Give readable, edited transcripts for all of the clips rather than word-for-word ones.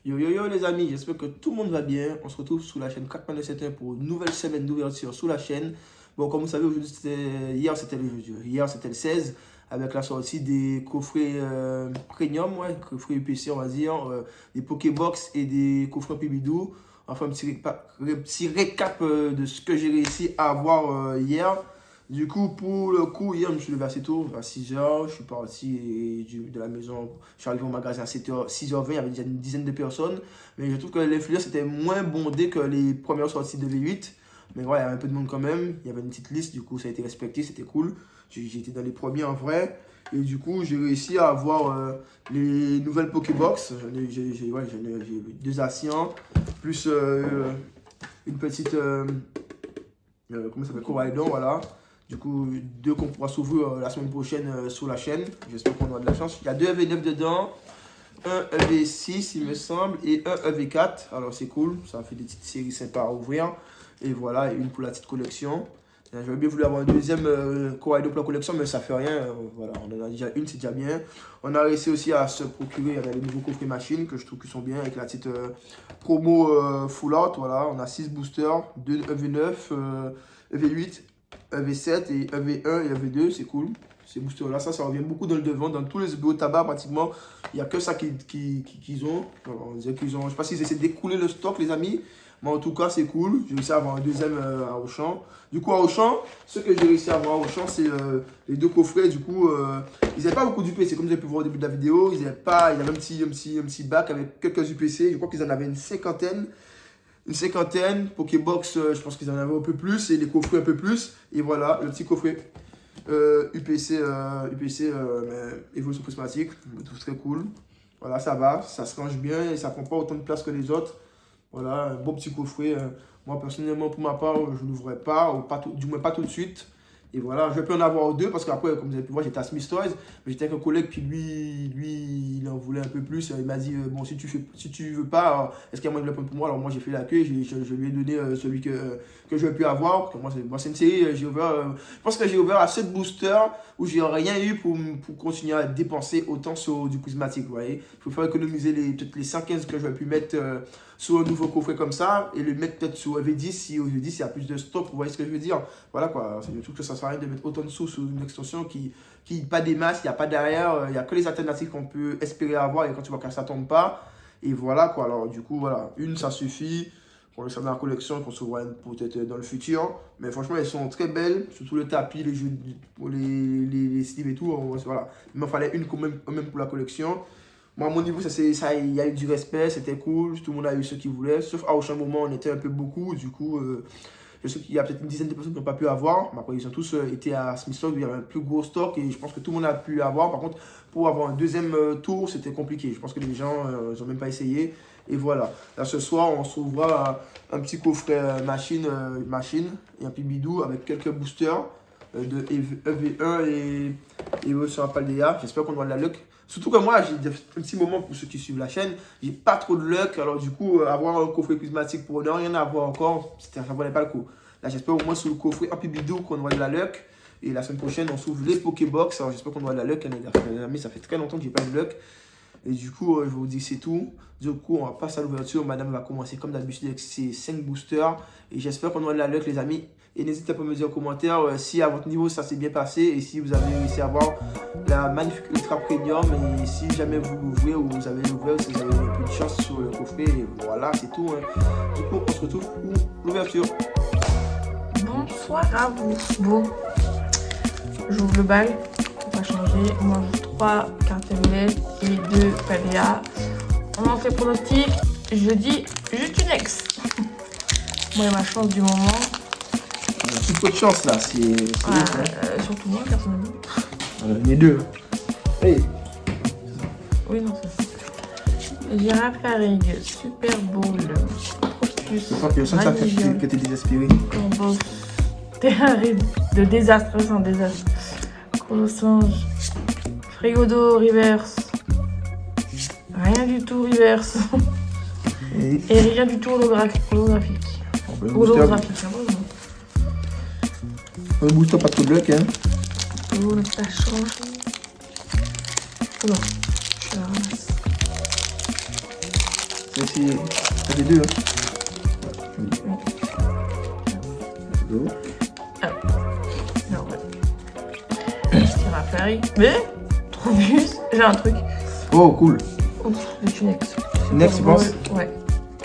Yo yo yo les amis, j'espère que tout le monde va bien. On se retrouve sur la chaîne Crackman 71 pour une nouvelle semaine d'ouverture sur la chaîne. Bon, comme vous savez, hier c'était le 16 avec la sortie des coffrets premium, ouais, coffrets UPC on va dire, des Pokébox et des coffrets Pibidou. Enfin, un petit récap de ce que j'ai réussi à avoir hier. Du coup, pour le coup, hier, je me suis levé assez tôt, à 6h. Je suis parti de la maison. Je suis arrivé au magasin à 7h, 6h20. Il y avait déjà une dizaine de personnes. Mais je trouve que l'influence était moins bondé que les premières sorties de V8. Mais voilà, il y avait un peu de monde quand même. Il y avait une petite liste. Du coup, ça a été respecté. C'était cool. J'étais dans les premiers en vrai. Et du coup, j'ai réussi à avoir les nouvelles Pokébox. J'ai deux Asians. Plus une petite. Comment ça s'appelle, Coraidon, voilà. Du coup, deux qu'on pourra s'ouvrir la semaine prochaine sur la chaîne. J'espère qu'on aura de la chance. Il y a deux EV9 dedans, un EV6 il me semble, et un EV4. Alors c'est cool, ça fait des petites séries sympas à ouvrir. Et voilà, une pour la petite collection. J'aurais bien voulu avoir un deuxième Coraidon pour la collection, mais ça fait rien. Voilà, on en a déjà une, c'est déjà bien. On a réussi aussi à se procurer les nouveaux coffrets machines que je trouve qu'ils sont bien avec la petite promo full out. Voilà, on a 6 boosters, 2 EV9, EV8, EV7 et EV1 et EV2, c'est cool. Ces boosters-là, ça revient beaucoup dans le devant. Dans tous les bureaux de tabac, pratiquement, il n'y a que ça qu'ils ont. Alors, on dirait qu'ils ont. Je ne sais pas s'ils essaient d'écouler le stock, les amis. Mais en tout cas, c'est cool. J'ai réussi à avoir un deuxième à Auchan. Du coup, à Auchan, ce que j'ai réussi à avoir à Auchan, c'est les deux coffrets. Du coup, ils n'avaient pas beaucoup d'UPC. Comme vous avez pu voir au début de la vidéo, ils avaient un petit bac avec quelques UPC. Je crois qu'ils en avaient une cinquantaine. Pokébox, je pense qu'ils en avaient un peu plus. Et les coffrets un peu plus. Et voilà, le petit coffret UPC évolution prismatique. Je le trouve très cool. Voilà, ça va. Ça se range bien et ça prend pas autant de place que les autres. Voilà, un beau petit coffret. Moi, personnellement, pour ma part, je ne l'ouvrais pas, ou pas du moins pas tout de suite. Et voilà, je peux en avoir deux parce qu'après, comme vous avez pu voir, j'étais à Smith Toys. Mais j'étais avec un collègue, puis lui, il en voulait un peu plus. Il m'a dit, bon, si tu veux pas, est-ce qu'il y a moyen de le prendre pour moi? Alors moi, j'ai fait l'accueil, je lui ai donné celui que je vais pu avoir. Moi, c'est une série, je pense que j'ai ouvert à 7 boosters où j'ai rien eu pour continuer à dépenser autant sur du prismatique, vous voyez. Il faut faire économiser peut-être les 115 que je vais pu mettre sur un nouveau coffret comme ça et le mettre peut-être sur EV10 si au EV10 il y a plus de stock, vous voyez ce que je veux dire. Voilà quoi, c'est le truc que ça sert à rien de mettre autant de sous sur une extension qui pas des masses, il n'y a pas derrière, il n'y a que les alternatives qu'on peut espérer avoir et quand tu vois que ça tombe pas. Et voilà quoi, alors du coup voilà, une ça suffit. Pour le dans la collection qu'on se voit peut-être dans le futur. Mais franchement, elles sont très belles. Surtout le tapis, les jeux, pour les sleeves et tout. Voilà. Il m'en fallait une quand même pour la collection. Moi, à mon niveau, il y a eu du respect. C'était cool. Tout le monde a eu ce qu'il voulait. Sauf à aucun moment, on était un peu beaucoup. Du coup, je sais qu'il y a peut-être une dizaine de personnes qui n'ont pas pu avoir. Mais après, ils ont tous été à Smith Toys où il y avait un plus gros stock. Et je pense que tout le monde a pu avoir. Par contre, pour avoir un deuxième tour, c'était compliqué. Je pense que les gens n'ont même pas essayé. Et voilà, là ce soir on se trouvera un petit coffret machine et un Pibidou avec quelques boosters de EV1 et sur la Paldea. J'espère qu'on aura de la luck. Surtout que moi, j'ai un petit moment pour ceux qui suivent la chaîne, j'ai pas trop de luck. Alors du coup, avoir un coffret prismatique pour ne rien avoir encore, ça ne valait pas le coup. Là j'espère au moins sur le coffret un Pibidou qu'on aura de la luck. Et la semaine prochaine, on s'ouvre les Pokébox. Alors j'espère qu'on aura de la luck. Les amis, ça fait très longtemps que j'ai pas eu de luck. Et du coup, je vous dis c'est tout. Du coup, on va passer à l'ouverture. Madame va commencer comme d'habitude avec ses 5 boosters. Et j'espère qu'on aura de la luck, les amis. Et n'hésitez pas à me dire en commentaire si à votre niveau ça s'est bien passé. Et si vous avez réussi à avoir la magnifique Ultra Premium. Et si jamais vous l'ouvrez ou vous avez ouvert, si vous avez un peu de chance sur le coffret. Et voilà, c'est tout. Du coup, on se retrouve pour l'ouverture. Bonsoir à vous. Bon, j'ouvre le bal. On va changer. On mange 3 cartes violettes et 2 Paldea. On en fait pronostic. Je dis juste une ex. Moi, ma chance du moment. On a tout peu de chance là. Surtout moi, personnellement. Les deux. Hey. Oui, non, c'est ça. Girafe Arigue, Super Bowl. Je pense que ça fait que t'es désespéré. Combo. Terrarie de désastre sans désastre. Colossange. Frigodo reverse. Rien du tout reverse. Et rien du tout holographique. Holographique, Un booster pas trop de luck, hein. Oh, le petit a changé. Oh non, je la ramasse. Ça fait 2, hein. Non, ouais. Je tire à pareil. Mais, trop plus, j'ai un truc. Oh, cool. Ouf, le Tunex. Next, tu penses? Ouais.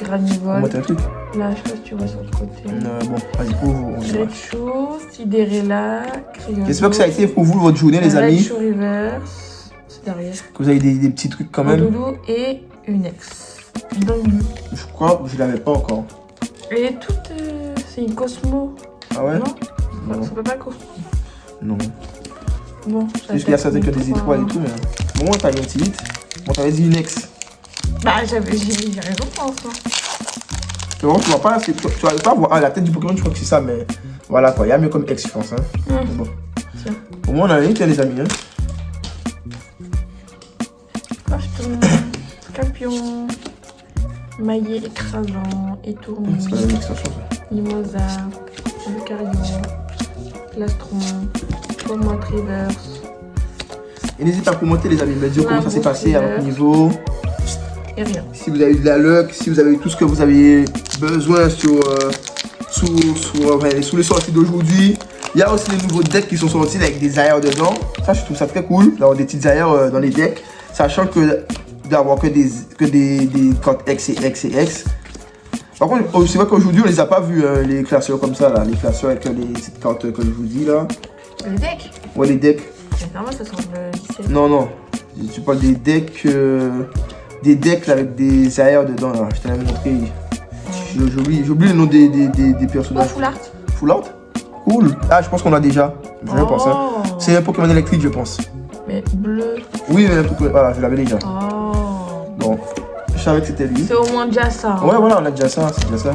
Granivol. Moi, t'as un truc. Là, je sais pas si tu vois sur le côté. Bon, vas-y, pour vous. Recho, Sidérella, Crayon. J'espère que ça a été pour vous votre journée, les amis. Recho Reverse, c'est derrière. Que vous avez des petits trucs quand même. Doudou et Unex. Dingue. Je crois que je l'avais pas encore. Elle est toute. C'est une Cosmo. Ah ouais? Non, Non. ça peut pas Cosmo. Non. Bon, C'est juste qu'il y a certains qui ont des étoiles et tout, mais. Bon, t'as une petite. Bon, t'avais dit Unex. Bah, j'ai raison, je pense. Hein. Tu vois pas, tu vas pas voir la tête du Pokémon, je crois que c'est ça, mais voilà quoi, il y a mieux comme X, je pense. Hein. Bon. Tiens. Au moins, on a une, les amis. Hein. Pafton, Scorpion, Maillet écrasant, étourné, C'est pas la même extension, ça. Mimosa, Lucario, Plastron, Pomot Reverse. Et n'hésitez pas à commenter, les amis, me dire comment ça s'est passé à votre Reverse. niveau. Et rien. Si vous avez eu de la luck, si vous avez eu tout ce que vous avez besoin sous les sorties d'aujourd'hui. Il y a aussi les nouveaux decks qui sont sortis avec des ailleurs dedans. Ça, je trouve ça très cool d'avoir des petites ailleurs dans les decks. Sachant que d'avoir que des cartes X et X et X. Par contre, c'est vrai qu'aujourd'hui, on les a pas vus, les classeurs comme ça, là. Les classeurs avec ces cartes que je vous dis, là. Les decks. Ouais, les decks. C'est normal, ça semble lycée. Non. Tu parles des decks. Des decks là, avec des ailleurs dedans, là. Je t'avais montré. J'oublie le nom des personnages. Full art. Full art? Cool. Ah, je pense qu'on a déjà. Je pense. Hein. Oh. C'est un Pokémon électrique, je pense. Mais bleu. Oui, mais un Pokémon. Voilà, je l'avais déjà. Oh. Bon, je savais que c'était lui. C'est au moins déjà ça. Hein. Ouais, voilà, on a déjà ça. C'est déjà ça.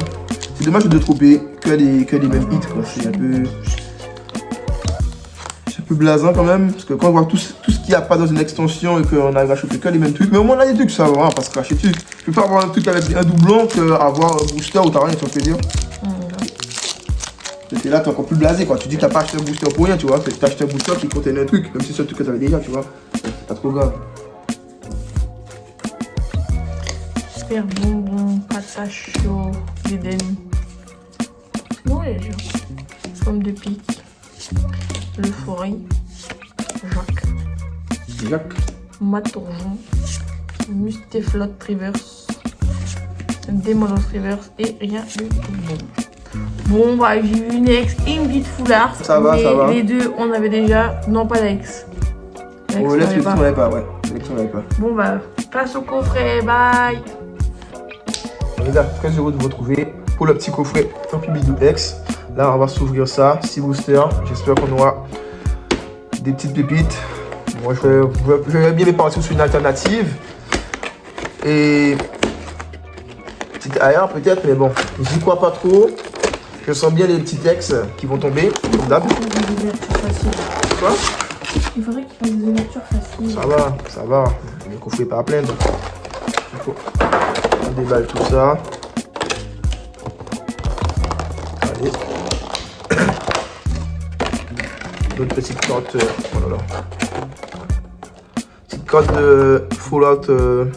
C'est dommage de trouver que les mêmes hits, quoi. C'est un peu. C'est un peu blasant quand même. Parce que quand on voit tout ce qu'il n'y a pas dans une extension et qu'on arrive à choper que les mêmes trucs. Mais au moins, on a des trucs, ça va, parce que cracher dessus. Je peux pas avoir un truc avec un doublon qu'avoir un booster ou t'as rien, tu vois ce que je veux dire. Et là, t'es encore plus blasé, quoi. Tu dis que t'as pas acheté un booster pour rien, tu vois. T'as acheté un booster qui contenait un truc, même si c'est un truc que t'avais déjà, tu vois. C'est pas trop grave. Super bonbon, pata chaud, d'Eden. Non, les gens. Pomme de pique. Le forêt. Jacques. Matourgeon. Mustéflotte Reverse. Démolos Reverse. Et rien du tout. Bon, bah, j'ai eu une ex et une petite full art. Ça va, mais ça va. Les deux, on avait déjà. Non, pas l'ex. Oh, on l'ex, avait on l'avait pas, ouais. L'ex, on l'avait pas. Bon, bah, place au coffret. Bye. Les gars, très heureux de vous retrouver pour le petit coffret Ampibidou X. Là, on va s'ouvrir ça. 6 boosters. J'espère qu'on aura des petites pépites. Moi, je vais bien partir sur une alternative. Et petite AR peut-être, mais bon, j'y crois pas trop. Je sens bien les petits X qui vont tomber, comme d'hab. Quoi? Il faudrait qu'il fasse des ouvertures faciles. Ça va. Le coffret pas à plaindre. On déballe tout ça. Allez. D'autres petites cartes. Oh là là. Petite carte de Fallout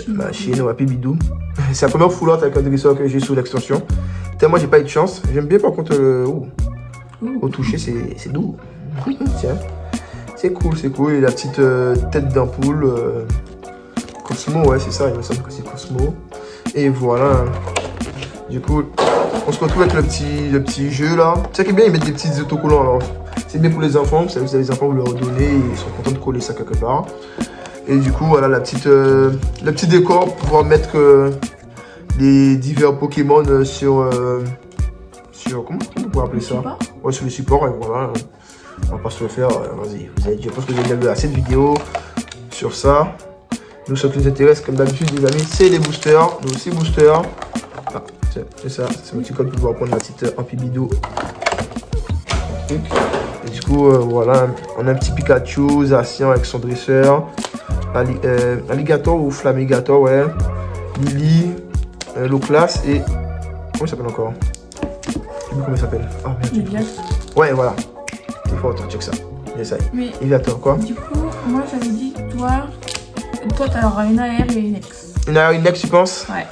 machine, ouais, Pibidou. C'est la première Fallout avec un dresseur que j'ai sous l'extension. Tellement j'ai pas eu de chance. J'aime bien par contre au toucher, c'est doux. Tiens. C'est cool, c'est cool. Et la petite tête d'ampoule. Cosmo, ouais, c'est ça, il me semble que c'est Cosmo. Et voilà. Du coup, on se retrouve avec le petit jeu là. C'est ça qui est bien, ils mettent des petits autocollants. Alors, c'est bien pour les enfants, vous savez, vous avez les enfants, vous leur donnez, ils sont contents de coller ça quelque part. Et du coup, voilà le petit décor pour pouvoir mettre les divers Pokémon sur comment on pourrait appeler ça? Ouais, sur le support, et voilà. On va pas se le faire, vas-y. Je pense que vous avez déjà vu assez de vidéos sur ça. Nous, ce qui nous intéresse, comme d'habitude, les amis, c'est les boosters. Nous aussi, boosters. Ah, c'est ça, c'est un petit code pour pouvoir prendre la petite Ampibidou. Et du coup, voilà, on a un petit Pikachu, Zacian avec son dresseur. Alligator ou Flamigator, ouais. Lily, Loclas et. Comment il s'appelle encore? comment il s'appelle. Oh merde. Léviathan. Ouais, voilà. Il faut check ça. Essaye. Mais Léviathan, quoi. du coup, moi j'avais dit, toi t'auras une AR et une X. Une AR, une X, tu penses? Ouais.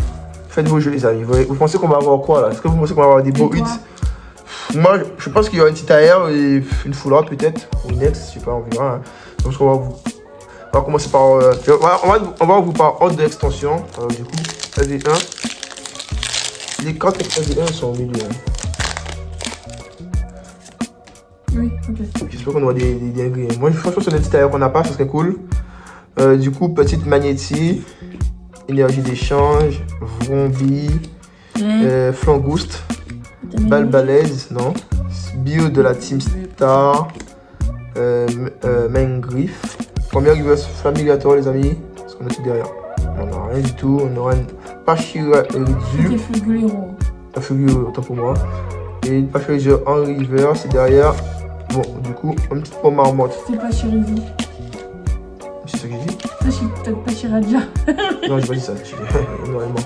Faites vos jeux, les amis. Vous pensez qu'on va avoir quoi là? Est-ce que vous pensez qu'on va avoir des beaux Et toi? hits? Moi, je pense qu'il y aura une petite AR et une foulard peut-être. Ou une X, je sais pas, on verra. Hein. Donc, on va commencer par. On va vous par ordre d'extension. Du coup, LV1. Les cartes LV1 sont au milieu. Hein. Oui, ok. J'espère qu'on aura des dingueries. Moi, franchement, sur une petite AR qu'on n'a pas, ça serait cool. Du coup, petite magnétie, énergie d'échange, vrombi, flangouste, balle balèze, non, bio de la Team Star, main griffe. Première reverse flammigator, les amis, parce qu'on a tout derrière. On n'a rien du tout, on aura une Pachira Erizu. Un Fulguro, autant pour moi. Et une Pachira Erizu en reverse, et derrière, bon, du coup, une petite pomme marmotte. C'est pas Chirizi. C'est ce que j'ai dit? Peut-être pas Chiradia. Non, j'ai pas dit ça, normalement.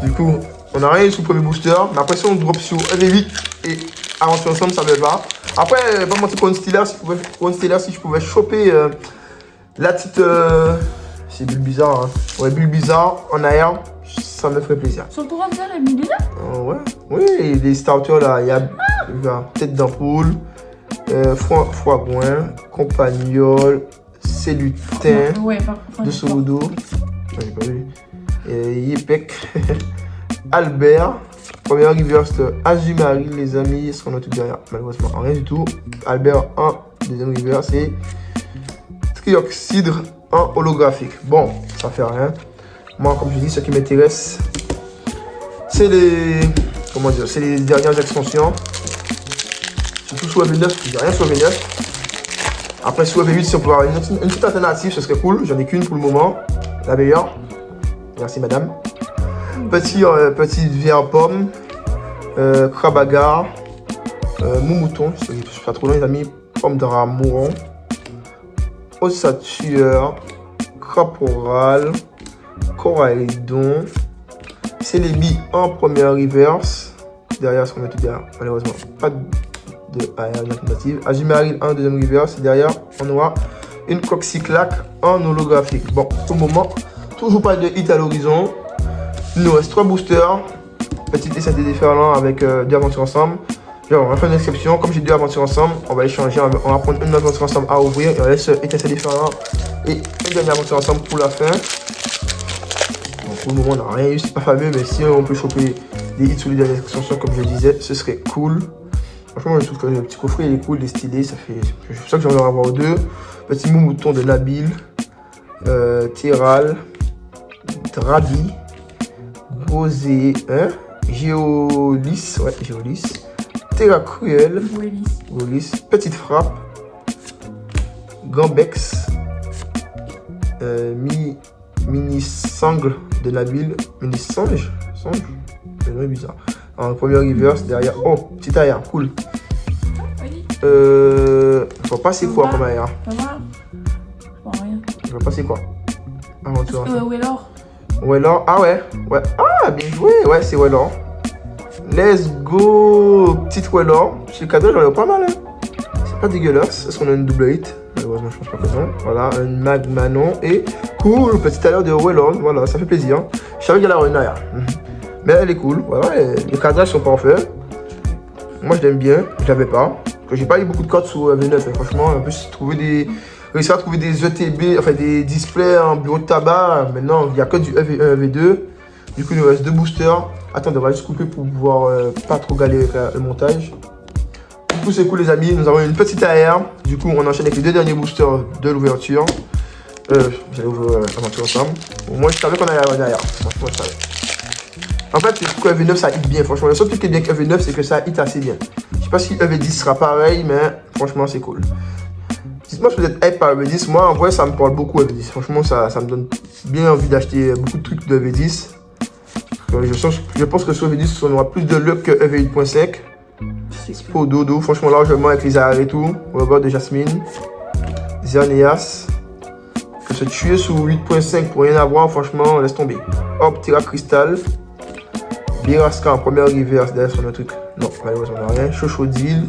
Du coup, on a rien sous le premier booster, mais après si on drop sur LV8 et aventure ensemble, ça me va. Après, pas mentir, One Stealer, si je pouvais choper la petite. C'est bulle bizarre, hein. Ouais, bulle bizarre en AR, ça me ferait plaisir. Sur le programme, ça, la bulle bizarre? Ouais, oui, les starters là, il y a tête d'ampoule, foie-goin, compagnol, célutin, ouais, de Soludo, j'ai pas vu, Yepek, Albert, première reverse Azumarill, les amis, ce qu'on a tout derrière, malheureusement, rien du tout. Albert 1, deuxième reverse, et Trioxydre en holographique. Bon, ça fait rien. Moi, comme je dis, ce qui m'intéresse, c'est les. Comment dire? C'est les dernières extensions. Surtout sous EV9, j'ai rien sur EV9. Après, sous EV8, si on peut avoir une petite alternative, ce serait cool. J'en ai qu'une pour le moment. La meilleure. Merci, madame. Petit VR pomme. Crabagar. Moumouton. Je ne suis pas trop loin, les amis. Pomme de rat mouron. Ossature. Craporal. Coraïdon. Célébi en première reverse. Derrière, ce qu'on a tout derrière, malheureusement, pas de AR alternative. Azumarill en deuxième reverse. Derrière, on aura une Coxyclac en holographique. Bon, pour le moment, toujours pas de hit à l'horizon. Il nous reste 3 boosters. Petit essai des déferlants avec 2 aventures ensemble. Genre, on va faire une exception. Comme j'ai 2 aventures ensemble, on va échanger. On va prendre une aventure ensemble à ouvrir. Et on laisse étincelle déferlant et une dernière aventure ensemble pour la fin. Donc, pour le moment, on n'a rien eu. C'est pas fameux, mais si on peut choper des hits sur les dernières extensions, comme je le disais, ce serait cool. Franchement, je trouve que le petit coffret il est cool, il est stylé. Ça fait. Je suis sûr que j'en vais avoir 2. Petit moumouton de Nabil, Terral, Drabi, Rosé, hein, Géolis, ouais, Géolis, Terra Cruel, Golis, Petite Frappe, Gambex, Mini Sangle de Nabil, Mini Sange, c'est vraiment bizarre. En première reverse, derrière, oh, petit arrière, cool. Je vois pas c'est quoi comme arrière. Ça va? Je vois rien. Je vois pas c'est quoi. Aventure. Wellor. Wellor, ah ouais. Ah, bien joué, ouais, c'est Wellor. Let's go, petite Wellor. C'est le cadeau, j'en ai pas mal, hein. C'est pas dégueulasse. Est-ce qu'on a une double hit? Malheureusement, je pense pas que non. Voilà, une Magmanon et cool, petit arrière de Wellor. Voilà, ça fait plaisir. Je savais qu'elle allait avoir une arrière. Mais elle est cool, voilà, les cadrages sont parfaits. Moi, je l'aime bien, je l'avais pas. J'ai pas eu beaucoup de codes sur V9, hein, franchement. En plus, réussir à trouver des ETB, enfin des displays en bureau de tabac. Maintenant, il n'y a que du EV1, EV2. Du coup, il nous reste 2 boosters. Attendez, on va juste couper pour pouvoir pas trop galérer avec le montage. Du coup, c'est cool, les amis. Nous avons une petite AR. Du coup, on enchaîne avec les 2 derniers boosters de l'ouverture. J'allais ouvrir l'aventure ensemble. Bon, moi, je savais qu'on allait avoir une AR. Franchement, je savais. En fait, je trouve que EV9 ça hit bien. Franchement, le seul truc qui est bien avec EV9, c'est que ça hit assez bien. Je sais pas si EV10 sera pareil, mais franchement, c'est cool. Dites-moi si vous êtes hype par EV10. Moi, en vrai, ça me parle beaucoup EV10. Franchement, ça me donne bien envie d'acheter beaucoup de trucs de EV10. Je pense que sur EV10, on aura plus de luck que EV8.5. Pour Dodo, franchement, largement avec les arrêts et tout. Robert de Jasmine. Xerneas. Que se tuer sous 8.5 pour rien avoir, franchement, laisse tomber. Hop, Terra Crystal. Biraska en première reverse, derrière sur notre truc. Non, malheureusement, on n'a rien. Chochodile.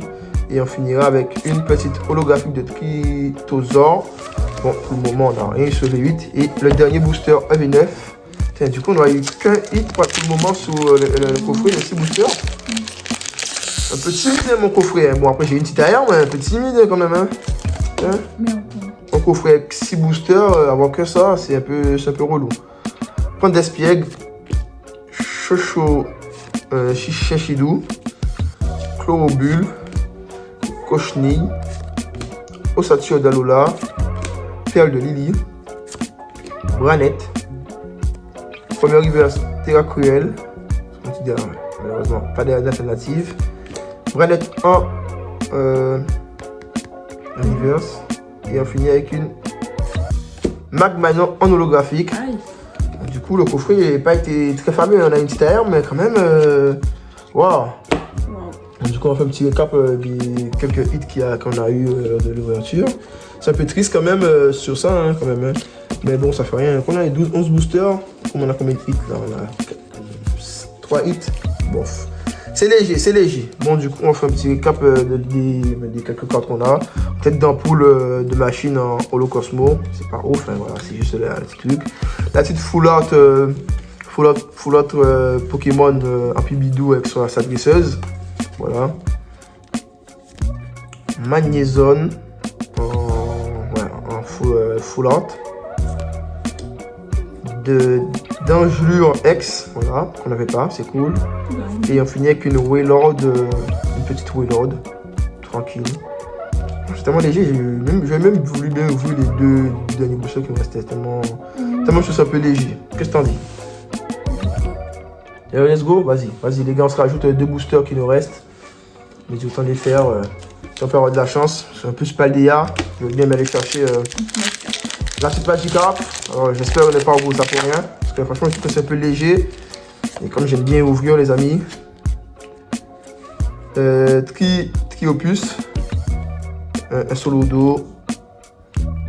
Et on finira avec une petite holographique de Tritosaur. Bon, pour le moment, on n'a rien sur les 8. Et le dernier booster EV9. Tiens, du coup, on n'a eu qu'un hit pour le moment sur le coffret, les 6 boosters. Un peu timide, mon coffret. Bon, après, j'ai une petite arrière, mais un peu timide quand même. Hein. Mon coffret 6 boosters, avoir que ça, c'est un peu relou. Point d'espiègle, Chocho, Chichidou, Chlorobule, Cochenille, Ossature d'Alola, Perle de Lily, Branette, première reverse Terra Cruel, malheureusement pas d'alternative, Branette en reverse, et on finit avec une Magmanon en holographique. Aïe. Du coup, le coffret n'a pas été très fameux, on a une petite arrière, mais quand même, waouh! Du coup, on fait un petit récap des quelques hits qu'on a eu de l'ouverture. C'est un peu triste quand même sur ça, hein, quand même. Hein. Mais bon, ça fait rien. On a les 11 boosters. Comme on a combien de hits là? On a 3 hits. Bof. C'est léger, c'est léger. Bon, du coup, on fait un petit récap des quelques cartes qu'on a. Tête d'ampoule de machine en Holocosmo. C'est pas ouf, hein, voilà, c'est juste le petit truc. La petite full art Pokémon Ampibidou avec sa dresseuse. Voilà. Magnézone en full art. D'Angelure X, voilà, qu'on n'avait pas, c'est cool. Et on finit avec une Wailord, une petite Wailord, tranquille. C'est tellement léger, j'ai même voulu bien ouvrir les 2 derniers boosters qui me restaient, tellement je suis un peu léger. Qu'est-ce que t'en dis? Et let's go, vas-y les gars, on se rajoute 2 boosters qui nous restent. Mais autant les faire, si on peut avoir de la chance. C'est un peu Spaldea, je veux bien aller chercher la petite Magikarp. Alors j'espère qu'on n'est pas au bout de ça pour rien. Parce que franchement, je trouve que c'est un peu léger. Et comme j'aime bien ouvrir les amis. Triopus. Un Solodo.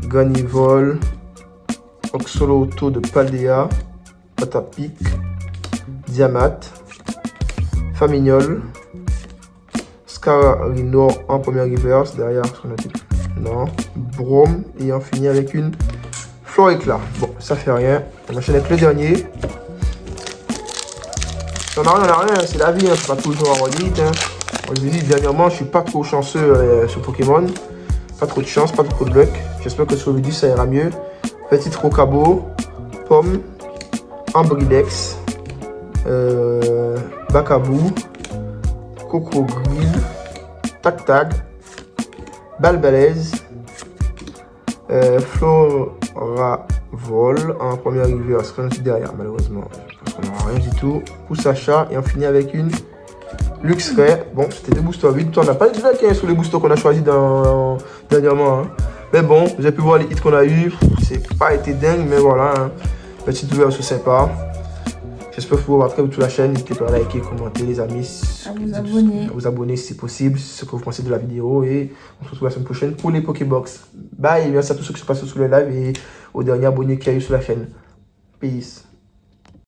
Ganivol. Oxoloto de Paldea. Patapic. Diamat. Famignol. Scarino en première reverse. Derrière, ce qu'on a dit. Non. Brome. Et on finit avec une Floréclat. Bon, ça fait rien. On enchaîne avec le dernier. On n'a rien, c'est la vie, hein. C'est pas toujours en redite. Hein. Je vous dis, dernièrement, je suis pas trop chanceux sur Pokémon. Pas trop de chance, pas trop de luck. J'espère que sur le vidéo, ça ira mieux. Petite Rocabo, Pomme, Ambrilex, Bacabou, Coco Grill, Tac Tac, Balbalaise, Floravol en première reverse, derrière malheureusement. Parce qu'on n'aura rien du tout. Poussacha et on finit avec une Luxray. Bon, c'était des boosters vides. On n'a pas eu de luck hein, sur les boosters qu'on a choisis dernièrement. Hein. Mais bon, vous avez pu voir les hits qu'on a eu. C'est pas été dingue, mais voilà. Hein. Petite ouverture sympa. J'espère que vous remarquerez toute la chaîne. N'hésitez pas à liker, commenter, les amis. À vous abonner. À vous abonner si c'est possible, ce que vous pensez de la vidéo. Et on se retrouve la semaine prochaine pour les Pokébox. Bye, merci à tous ceux qui sont passés sur le live et aux derniers abonnés qui a eu sur la chaîne. Peace.